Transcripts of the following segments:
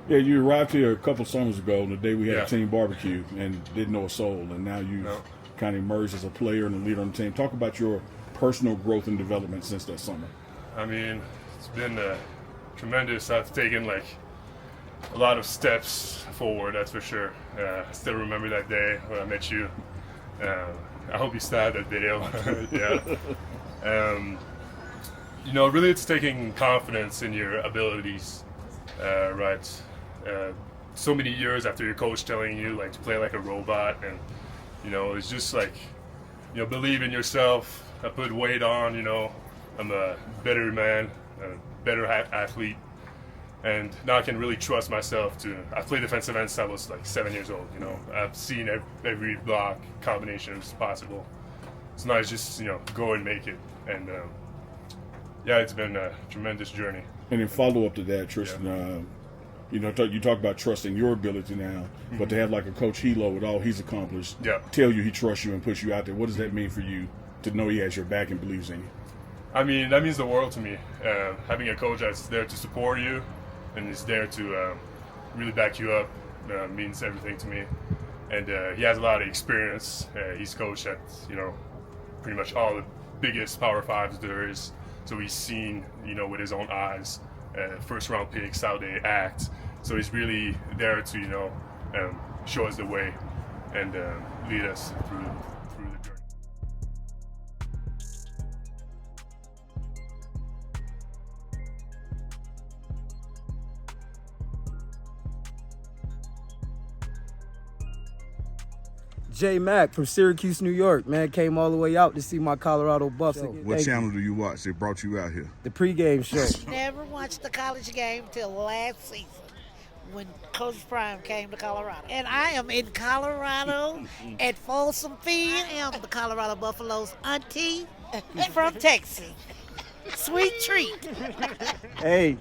Yeah, you arrived here a couple summers ago, on the day we had Yeah. a team barbecue, and didn't know a soul. And now you've No. kind of emerged as a player and a leader on the team. Talk about your personal growth and development since that summer. I mean, it's been tremendous. I've taken like a lot of steps forward, that's for sure. I still remember that day when I met you. I hope you still have that video. Yeah. Really it's taking confidence in your abilities, right? So many years after your coach telling you like to play like a robot, and it's just like, believe in yourself. I put weight on, I'm a better man, a better athlete. And now I can really trust myself I played defensive end since I was like 7 years old, I've seen every block combinations possible. So now it's just, go and make it. And it's been a tremendous journey. And in follow up to that, Tristan, you talk about trusting your ability now, but to have like a Coach Hilo with all he's accomplished, tell you he trusts you and puts you out there. What does that mean for you to know he has your back and believes in you? I mean, that means the world to me. Having a coach that's there to support you and is there to really back you up means everything to me. And he has a lot of experience. He's coached at, pretty much all the biggest Power Fives there is. So he's seen, with his own eyes, first round picks, how they act. So he's really there to, show us the way and lead us through the journey. J Mack from Syracuse, New York, man, came all the way out to see my Colorado Buffs. What channel do you watch? They brought you out here. The Pregame show. Never watched the college game till last season when Coach Prime came to Colorado. And I am in Colorado at Folsom Field. I am the Colorado Buffaloes auntie from Texas. Sweet treat. Hey,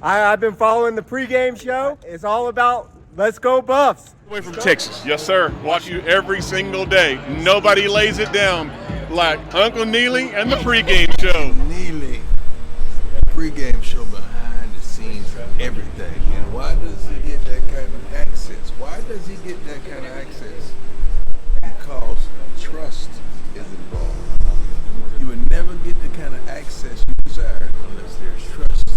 I've been following the Pregame show. It's all about let's go Buffs. Way from Texas, yes sir. Watch you every single day. Nobody lays it down like Uncle Neely and the Pregame show. Neely, Pregame show behind the scenes of everything. And why does he get that kind of access? Why does he get that kind of access? Because trust is involved. You would never get the kind of access you desire unless there's trust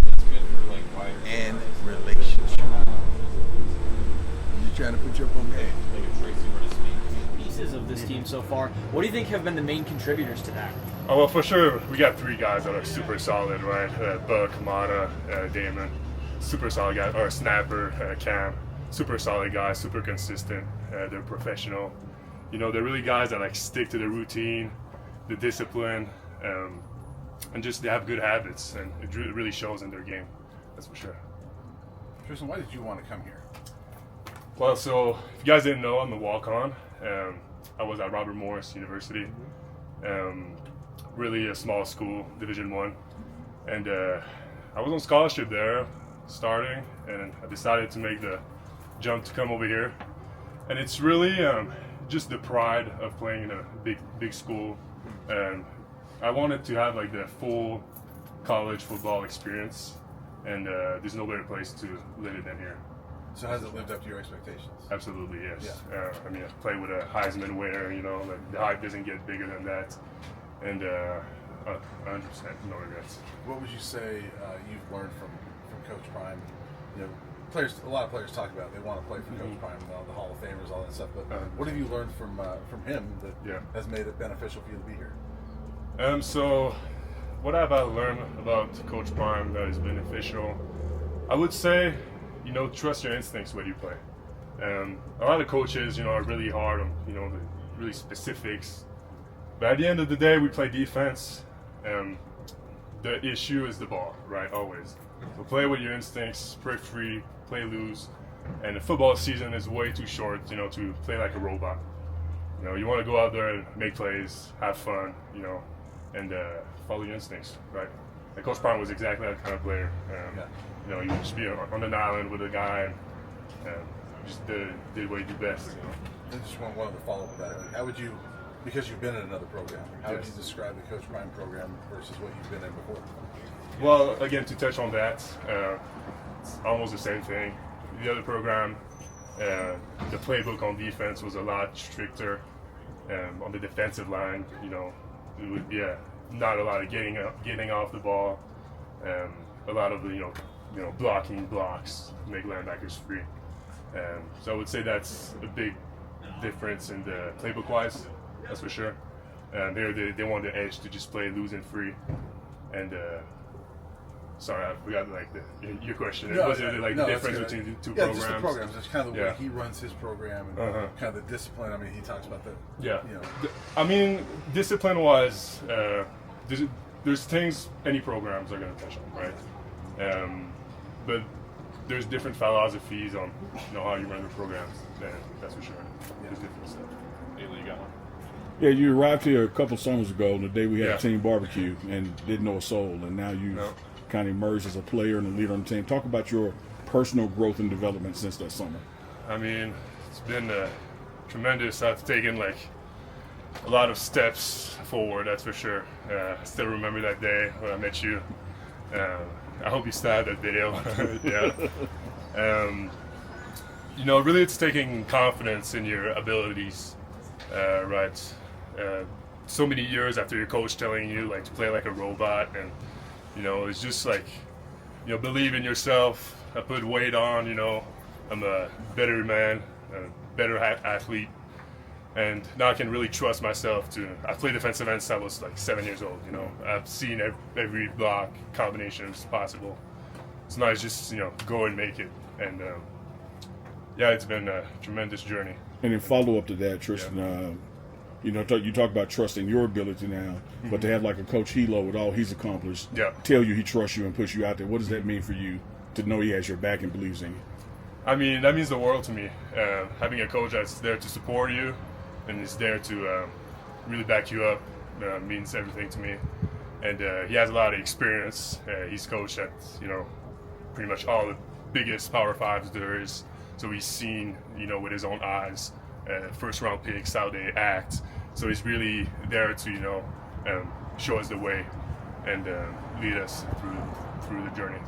and relationship. Trying to put you up on game. Pieces of this team so far. What do you think have been the main contributors to that? Oh, well, for sure, we got three guys that are super solid, right? Buck, Kamada, Damon, super solid guys. Or Snapper, Cam, super solid guys, super consistent. They're professional. They're really guys that like stick to the routine, the discipline, and just they have good habits, and it really shows in their game. That's for sure. Tristan, why did you want to come here? Well, so if you guys didn't know, I'm a walk-on. I was at Robert Morris University, really a small school, Division I, and I was on scholarship there, starting, and I decided to make the jump to come over here. And it's really just the pride of playing in a big school. I wanted to have like the full college football experience, and there's no better place to live it than here. So has it lived up to your expectations? Absolutely, yes. Yeah. I mean, I play with a Heisman winner, like the hype doesn't get bigger than that. And 100%, no regrets. What would you say you've learned from Coach Prime? A lot of players talk about they want to play for Coach Prime, the Hall of Famers, all that stuff. But what have you learned from him that has made it beneficial for you to be here? So what have I learned about Coach Prime that is beneficial? I would say, trust your instincts when you play. A lot of coaches, are really hard on, the really specifics. But at the end of the day, we play defense. The issue is the ball, right? Always. So play with your instincts, play free, play loose. And the football season is way too short, to play like a robot. You want to go out there and make plays, have fun, and follow your instincts, right? And Coach Prime was exactly that kind of player. You just be on an island with a guy and just did what he did best. I just want one other follow-up with that. How would you, because you've been in another program, how would you describe the Coach Prime program versus what you've been in before? Well, again, to touch on that, it's almost the same thing. the other program, the playbook on defense was a lot stricter. On the defensive line, it would be not a lot of getting off the ball, a lot of blocking blocks to make linebackers free. So I would say that's a big difference in the playbook wise, that's for sure. They want the edge to just play loose and free. And sorry, I forgot your question. Was it the difference between the two programs? Just the programs. It's kind of the way he runs his program and kind of the discipline. I mean, he talks about that. Yeah. I mean, discipline wise, there's things any programs are going to touch on, right? But there's different philosophies on how you run the programs. That's for sure. There's different stuff. Haley, you got one? Yeah, you arrived here a couple summers ago on the day we had a team barbecue and didn't know a soul, and now you've kind of emerged as a player and a leader on the team. Talk about your personal growth and development since that summer. I mean, it's been tremendous. I've taken a lot of steps forward, that's for sure. I still remember that day when I met you. I hope you still have that video. Really it's taking confidence in your abilities, right? So many years after your coach telling you to play like a robot, and it's just believe in yourself. I put weight on, I'm a better man, a better athlete, and now I can really trust myself I played defensive end since I was 7 years old. I've seen every block combinations possible. So now it's just go and make it, and it's been a tremendous journey. And in follow up to that, Tristan, you talk about trusting your ability now, but to have a Coach Hilo with all he's accomplished, tell you he trusts you and push you out there. What does that mean for you to know he has your back and believes in you? I mean, that means the world to me. Having a coach that's there to support you and is there to really back you up means everything to me. And he has a lot of experience. He's coached at pretty much all the biggest Power Fives there is. So he's seen with his own eyes first round picks, how they act. So he's really there to show us the way and lead us through the journey.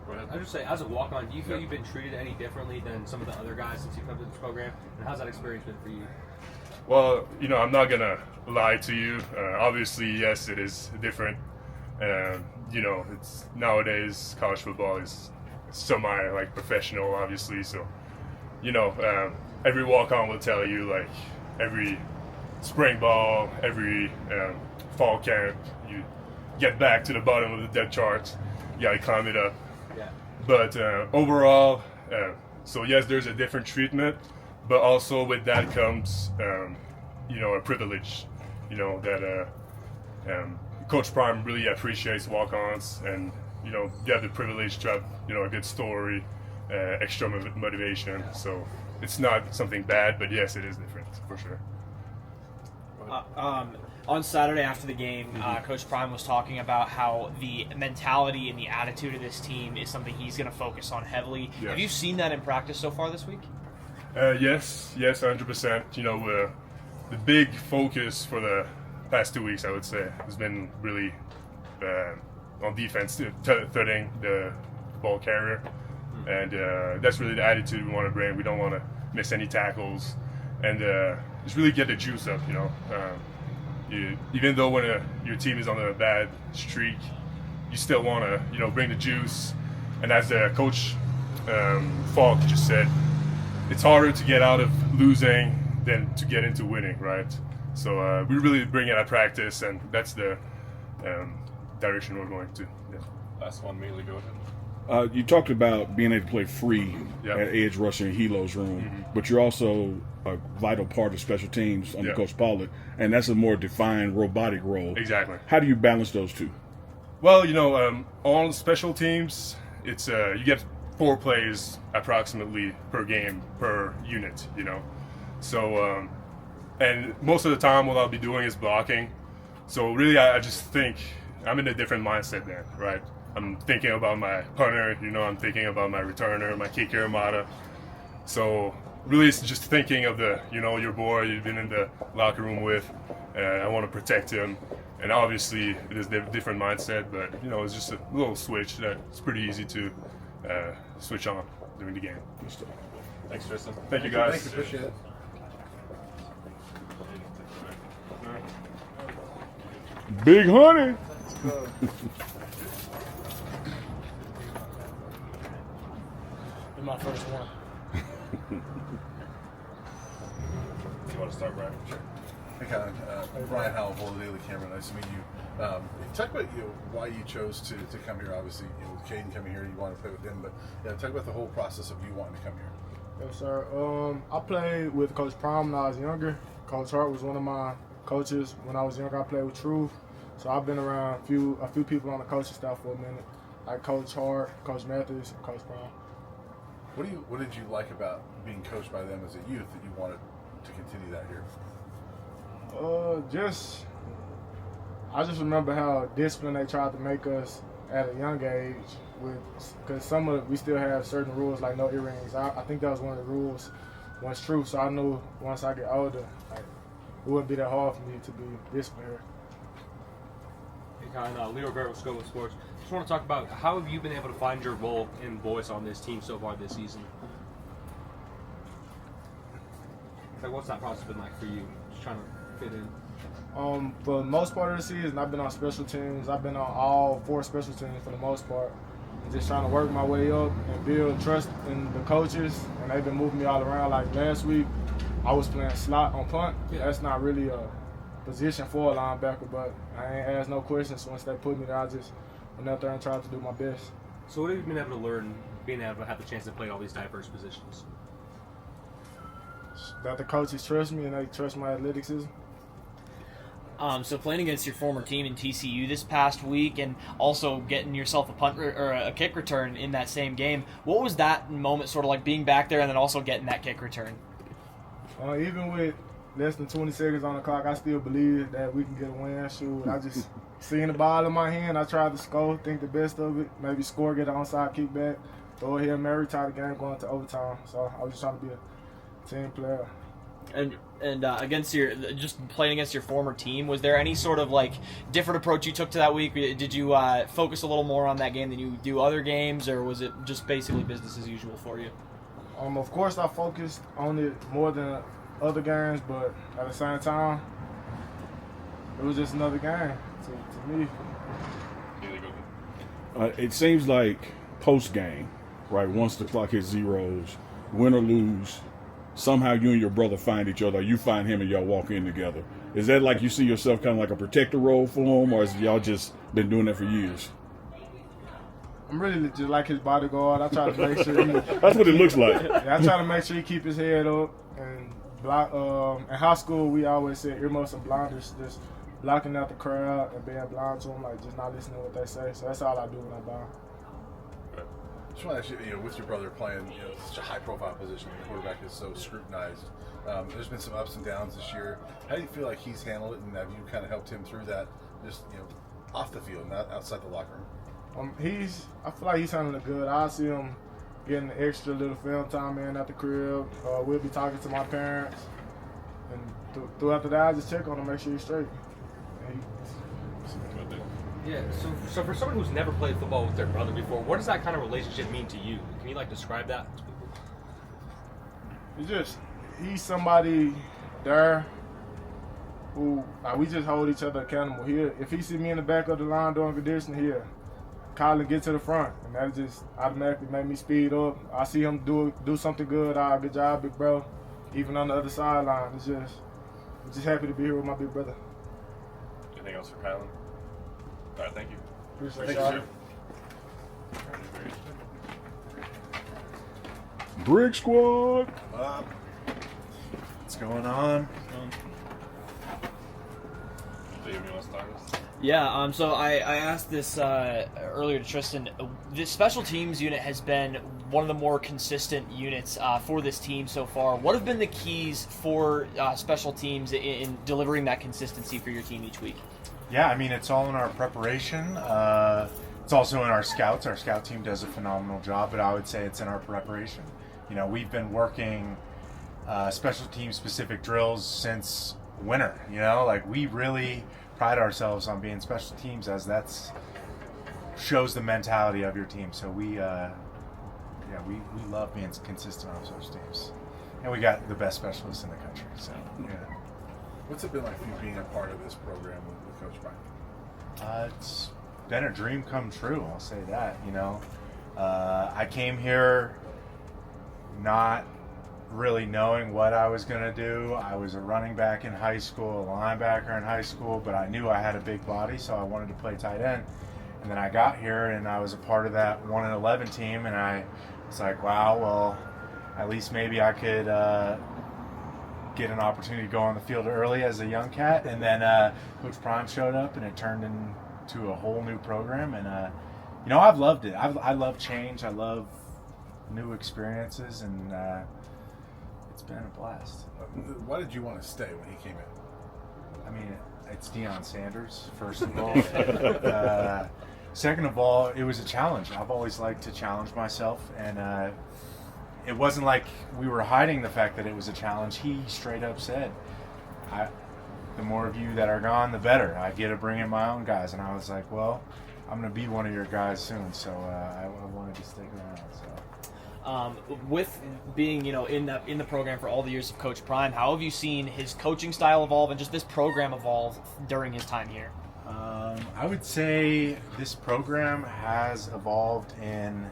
I would just say, as a walk-on, do you feel you've been treated any differently than some of the other guys since you've come to this program? And how's that experience been for you? Well, I'm not gonna lie to you. Obviously, yes, it is different. It's nowadays college football is semi professional, obviously. So, every walk-on will tell you every spring ball, every fall camp, you get back to the bottom of the depth chart. You gotta climb it up. Yeah. But overall, so yes, there's a different treatment, but also with that comes, a privilege, that Coach Prime really appreciates walk-ons, and you have the privilege to have a good story, extra motivation. So it's not something bad, but yes, it is different for sure. On Saturday after the game, Coach Prime was talking about how the mentality and the attitude of this team is something he's going to focus on heavily. Yes. Have you seen that in practice so far this week? Yes, 100%. The big focus for the past 2 weeks, I would say, has been really on defense, threatening the ball carrier. And that's really the attitude we want to bring. We don't want to miss any tackles, and just really get the juice up, even though when your team is on a bad streak, you still want to, bring the juice. And as Coach Falk just said, it's harder to get out of losing than to get into winning, right? So we really bring it at practice, and that's the direction we're going to. Yeah. Last one, mainly go ahead. You talked about being able to play free at edge rusher in Hilo's room, but you're also a vital part of special teams under Coach Pollard, and that's a more defined robotic role. Exactly. How do you balance those two? Well, on special teams, it's you get 4 plays approximately per game per unit. So and most of the time, what I'll be doing is blocking. So really, I just think I'm in a different mindset then, right? I'm thinking about my punter, I'm thinking about my returner, my kicker, Mata. So really it's just thinking of your boy you've been in the locker room with. I want to protect him. And obviously it is a different mindset, but it's just a little switch that's pretty easy to switch on. during the game. Thanks, Tristan. Thank you, guys. Thanks, appreciate it. Big honey. You're my first one. You want to start, Brian? Sure. Hey, Colin. Brian Howell, Boulder Daily Camera. Nice to meet you. Talk about why you chose to come here. Obviously, with Caden coming here, you want to play with him. But talk about the whole process of you wanting to come here. Yes, sir. I played with Coach Prime when I was younger. Coach Hart was one of my coaches when I was younger. I played with Truth, so I've been around a few people on the coaching staff for a minute, like Coach Hart, Coach Matthews, and Coach Prime. What did you like about being coached by them as a youth that you wanted to continue that here? I just remember how disciplined they tried to make us at a young age, because we still have certain rules like no earrings. I think that was one of the rules once Truth, so I knew once I get older, like, it wouldn't be that hard for me to be disciplined here. Hey, Colin, Leo Rivera with Scope of Sports. Just want to talk about how have you been able to find your role and voice on this team so far this season? Like, what's that process been like for you? Just trying to fit in. For the most part of the season, I've been on special teams. I've been on all 4 special teams for the most part. And just trying to work my way up and build trust in the coaches. And they've been moving me all around. Like last week, I was playing slot on punt. Yeah. That's not really a position for a linebacker, but I ain't asked no questions. Once they put me there, I just went out there and tried to do my best. So what have you been able to learn being able to have the chance to play all these diverse positions? That the coaches trust me and they trust my athleticism. So playing against your former team in TCU this past week, and also getting yourself a punt or a kick return in that same game, what was that moment sort of like, being back there and then also getting that kick return? Even with less than 20 seconds on the clock, I still believe that we can get a win. Shoot, I just seen the ball in my hand. I tried to score, think the best of it, maybe score, get an onside kick back, throw a Hail Mary, tie the game going to overtime. So I was just trying to be a team player. And against just playing against your former team, was there any sort of like different approach you took to that week? Did you focus a little more on that game than you do other games, or was it just basically business as usual for you? Of course, I focused on it more than other games, but at the same time, it was just another game to me. It seems like post game, right? Once the clock hits zeros, win or lose, somehow you and your brother find each other, or you find him and y'all walk in together. Is that like you see yourself kind of like a protector role for him, or has y'all just been doing that for years? I'm really just like his bodyguard. I try to make sure That's what it looks like. Yeah, I try to make sure he keep his head up. And block. In high school, we always said earmuffs and blinders, just blocking out the crowd and being blind to them, like just not listening to what they say. So that's all I do when I'm blind. Just want to ask you, with your brother playing, such a high-profile position, the quarterback is so scrutinized. There's been some ups and downs this year. How do you feel like he's handled it, and have you kind of helped him through that, just off the field, not outside the locker room? I feel like he's handling it good. I see him getting the extra little film time in at the crib. We'll be talking to my parents, and throughout the day, I just check on him, make sure he's straight. Yeah, so for someone who's never played football with their brother before, what does that kind of relationship mean to you? Can you describe that to people? He's somebody there who we just hold each other accountable. If he see me in the back of the line doing conditioning, he'll call and get to the front, and that just automatically make me speed up. I see him do something good. Good job, big bro. Even on the other sideline, I'm just happy to be here with my big brother. Anything else for Kylan? All right, thank you. Appreciate you. Brick Squad. What's going on? Yeah, so I asked this earlier to Tristan. The special teams unit has been one of the more consistent units for this team so far. What have been the keys for special teams in delivering that consistency for your team each week? Yeah, I mean, it's all in our preparation. It's also in our scouts. Our scout team does a phenomenal job, but I would say it's in our preparation. We've been working special team specific drills since winter. We really pride ourselves on being special teams, as that's shows the mentality of your team. So we love being consistent on special teams. And we got the best specialists in the country. So, yeah. What's it been like for you being a part of this program with Coach Prime? It's been a dream come true, I'll say that, you know. I came here not really knowing what I was going to do. I was a running back in high school, a linebacker in high school, but I knew I had a big body, so I wanted to play tight end. And then I got here, and I was a part of that 1-11 team, and I was like, wow, well, at least maybe I could get an opportunity to go on the field early as a young cat. And then Coach Prime showed up, and it turned into a whole new program. And, you know, I've loved it. I love change. I love new experiences, and it's been a blast. Why did you want to stay when he came in? I mean, it's Deion Sanders, first of all. Second of all, it was a challenge. I've always liked to challenge myself, and it wasn't like we were hiding the fact that it was a challenge. He straight up said, the more of you that are gone, the better. I get to bring in my own guys. And I was like, well, I'm going to be one of your guys soon, so I wanted to stick around. So. With being, you know, in the program for all the years of Coach Prime, how have you seen his coaching style evolve and just this program evolve during his time here? I would say this program has evolved in.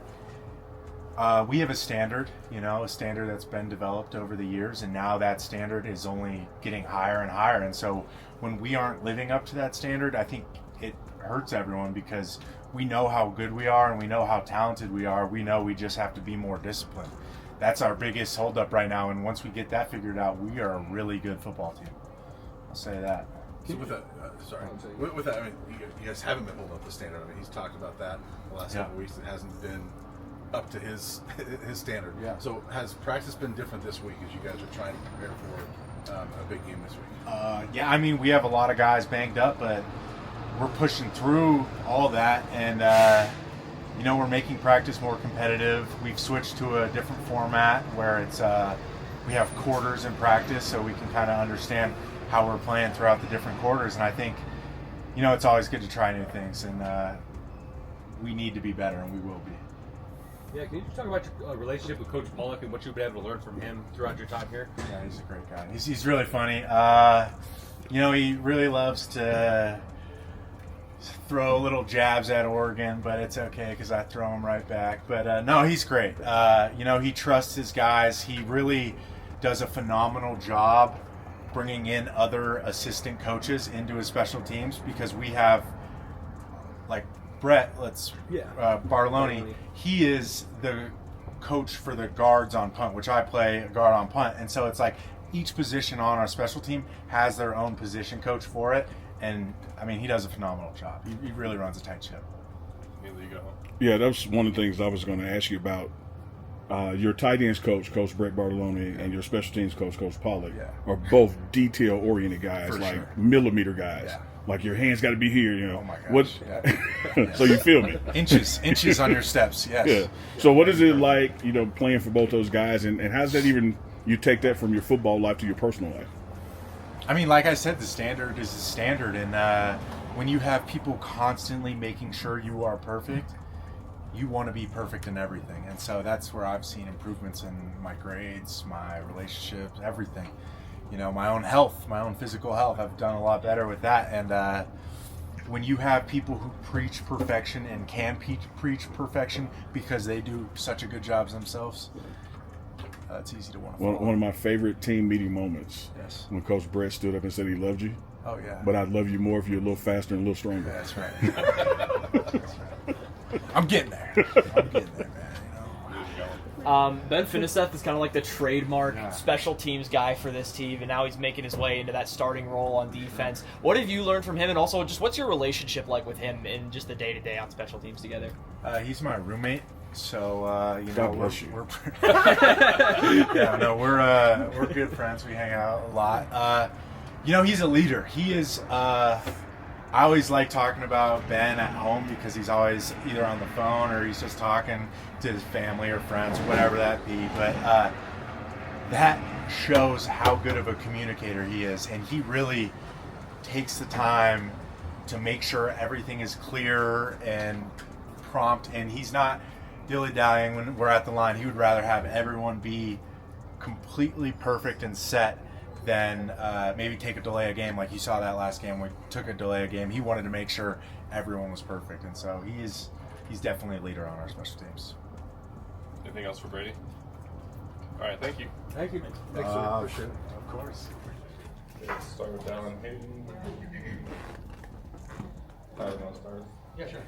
We have a standard, you know, a standard that's been developed over the years, and now that standard is only getting higher and higher. And so when we aren't living up to that standard, I think it hurts everyone because we know how good we are and we know how talented we are. We know we just have to be more disciplined. That's our biggest holdup right now. And once we get that figured out, we are a really good football team. I'll say that. So with that, with that, I mean, you guys haven't been holding up the standard. I mean, he's talked about that the last couple of weeks. It hasn't been up to his standard. Yeah. So has practice been different this week as you guys are trying to prepare for a big game this week? Yeah, I mean, we have a lot of guys banged up, but we're pushing through all that, and you know, we're making practice more competitive. We've switched to a different format where it's we have quarters in practice, so we can kind of understand how we're playing throughout the different quarters. And I think, you know, it's always good to try new things, and we need to be better, and we will be. Yeah, can you just talk about your relationship with Coach Pollock and what you've been able to learn from him throughout your time here? Yeah, he's a great guy. He's really funny. You know, he really loves to throw little jabs at Oregon, but it's okay because I throw them right back. But no, he's great. You know, he trusts his guys. He really does a phenomenal job bringing in other assistant coaches into his special teams, because we have, like, Brett, Barloni, he is the coach for the guards on punt, which I play a guard on punt. And so it's like each position on our special team has their own position coach for it. And, I mean, he does a phenomenal job. He really runs a tight ship. There you go. Yeah, that's one of the things I was going to ask you about. Your tight ends coach, Coach Brett Bartolone, and your special teams coach, Coach Pollock, are both detail-oriented guys, millimeter guys. Yeah. Like, your hands got to be here, you know. Oh, my gosh. So you feel me? Inches on your steps, yes. Yeah. So what is it like, you know, playing for both those guys, and how does that even, you take that from your football life to your personal life? I mean, like I said, the standard is the standard, and when you have people constantly making sure you are perfect, you want to be perfect in everything. And so that's where I've seen improvements in my grades, my relationships, everything. You know, my own health, my own physical health, I've done a lot better with that. And when you have people who preach perfection and can preach perfection because they do such a good job themselves, it's easy to want to follow. One of my favorite team meeting moments, when Coach Brett stood up and said he loved you. Oh, yeah. But I'd love you more if you're a little faster and a little stronger. That's right. That's right. I'm getting there. Man. You know. Ben Finiseth is kind of like the trademark special teams guy for this team, and now he's making his way into that starting role on defense. What have you learned from him, and also just what's your relationship like with him in just the day-to-day on special teams together? He's my roommate, so you know, we're good friends. We hang out a lot. You know, he's a leader. He is. I always like talking about Ben at home because he's always either on the phone or he's just talking to his family or friends, whatever that be. But that shows how good of a communicator he is, and he really takes the time to make sure everything is clear and prompt, and he's not dilly-dallying when we're at the line. He would rather have everyone be completely perfect and set than maybe take a delay a game like you saw that last game. We took a delay a game. He wanted to make sure everyone was perfect, and so he's definitely a leader on our special teams. Anything else for Brady? All right, thank you. Thank you. Thanks, sir. Appreciate it. Of course. Okay, let's start with Dallin Hayden. Tyler, want to start? Yeah, sure.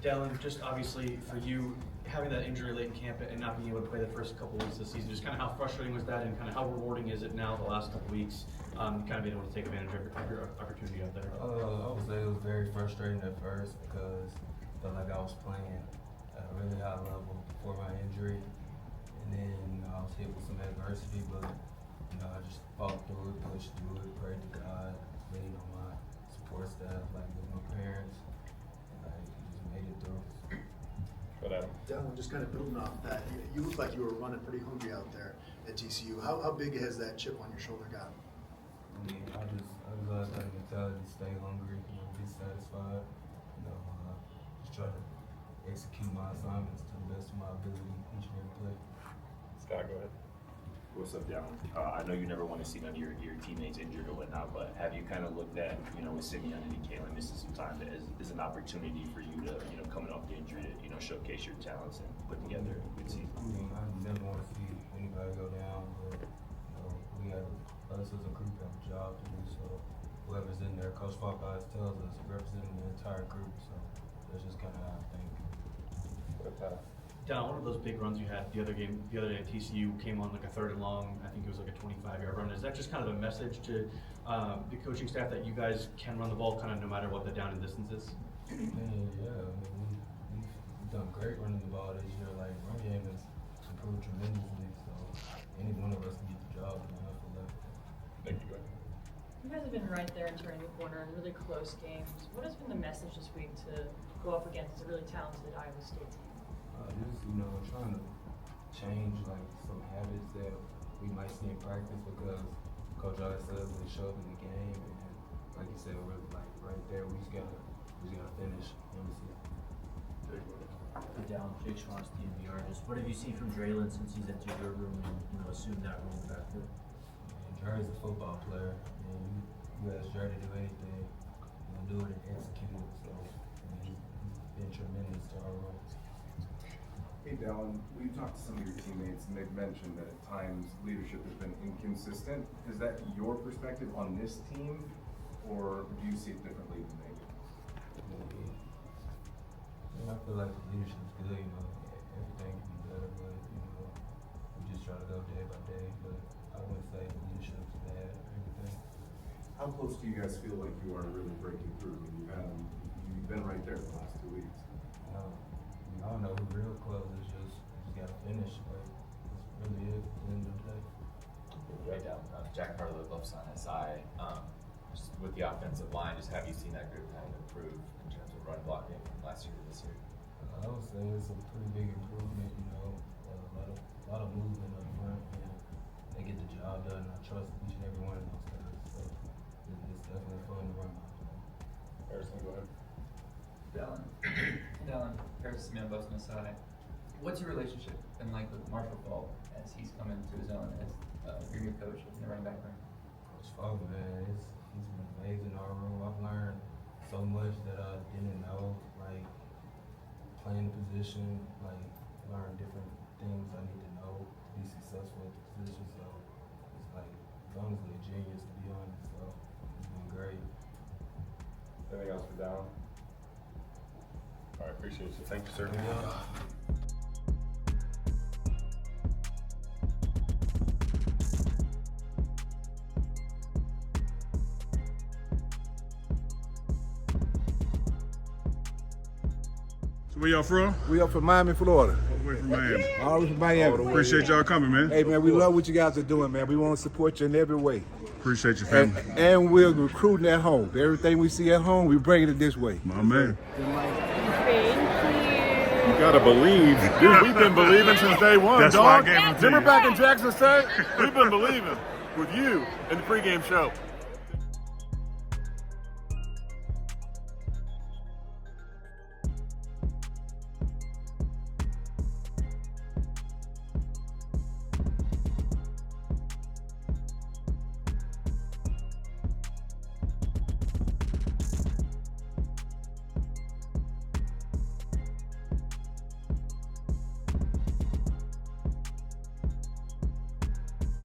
Dallin, just obviously for you, having that injury late in camp and not being able to play the first couple weeks of the season, just kind of how frustrating was that, and kind of how rewarding is it now the last couple weeks, kind of being able to take advantage of your opportunity out there? I would say it was very frustrating at first because I felt like I was playing at a really high level before my injury, and then I was hit with some adversity, but I just fought through it, pushed through it, prayed to God, leaned on my support staff, like with my parents, and I just made it through. Dallin, just kind of building off that, you look like you were running pretty hungry out there at TCU. How big has that chip on your shoulder gotten? I mean, I just got that mentality to stay hungry, be satisfied, just try to execute my assignments to the best of my ability each and every play. Scott, go ahead. What's up, Dallin? I know you never want to see none of your teammates injured or whatnot, but have you kind of looked at, with Simeon and Kalen missing some time as an opportunity for you to, coming off the injury to, showcase your talents and put together a good season? I mean, I never want to see anybody go down, but, we have, us as a group have a job to do, so whoever's in there, Coach Falk always tells us, representing the entire group, so that's just kind of how I think. Down one of those big runs you had the other day at TCU came on like a 3rd and long. I think it was like a 25-yard run. Is that just kind of a message to the coaching staff that you guys can run the ball kind of no matter what the down and distance is? Yeah, I mean, we've done great running the ball this year. Like, run game has improved tremendously, so any one of us can get the job done. I feel like. Thank you. You guys have been right there and turning the corner in really close games. What has been the message this week to go up against a really talented Iowa State team? Just, trying to change like some habits that we might see in practice, because Coach always says when they show up in the game, and like you said, we're like right there. We just gotta finish. Down, Jake Schwartz, DNVR. Just what have you seen from Draylon since he's entered your room and assumed that role back there? Dre's a football player, and you ask Dre to do anything, he'll do it and execute it. So he's been tremendous to our role. Hey, Dallin, we've talked to some of your teammates, and they've mentioned that at times leadership has been inconsistent. Is that your perspective on this team, or do you see it differently than they do? I feel like the leadership's good, everything can be better, but, we just try to go day by day, but I wouldn't say the leadership's bad or anything. How close do you guys feel like you are really breaking through? You've been right there the last 2 weeks. I don't know who's real close. It's just gotta finish. Like, that's really it at the end of the day. Right down, Jack Harlow, left on SI. Just with the offensive line, just have you seen that group kind of improve in terms of run blocking from last year to this year? I would say it's a pretty big improvement. A lot of movement up front, and they get the job done. I trust each and every one of those guys. So it's definitely fun to run. Harrison, go ahead. Dallin, Harrison Smith, Boston SI. What's your relationship been like with Marshall Falk as he's come into his own as your new coach in the running back room? Coach Falk, man, he's been amazing in our room. I've learned so much that I didn't know, like playing the position, like learn different things I need to know to be successful at the position. So it's like, he's honestly a genius, to be honest. So he's been great. Anything else for Dallin? All right, appreciate you. Thank you, sir. So where y'all from? We up from Miami, Florida. All the way from Miami. All the way from Miami. Appreciate y'all coming, man. Hey, man, we love what you guys are doing, man. We want to support you in every way. Appreciate your family. And we're recruiting at home. Everything we see at home, we bring it this way. My man. You gotta believe. Dude, we've been believing since day one, That's dog. why I gave it to Remember you. back in Jackson State? We've been believing with you in the pregame show.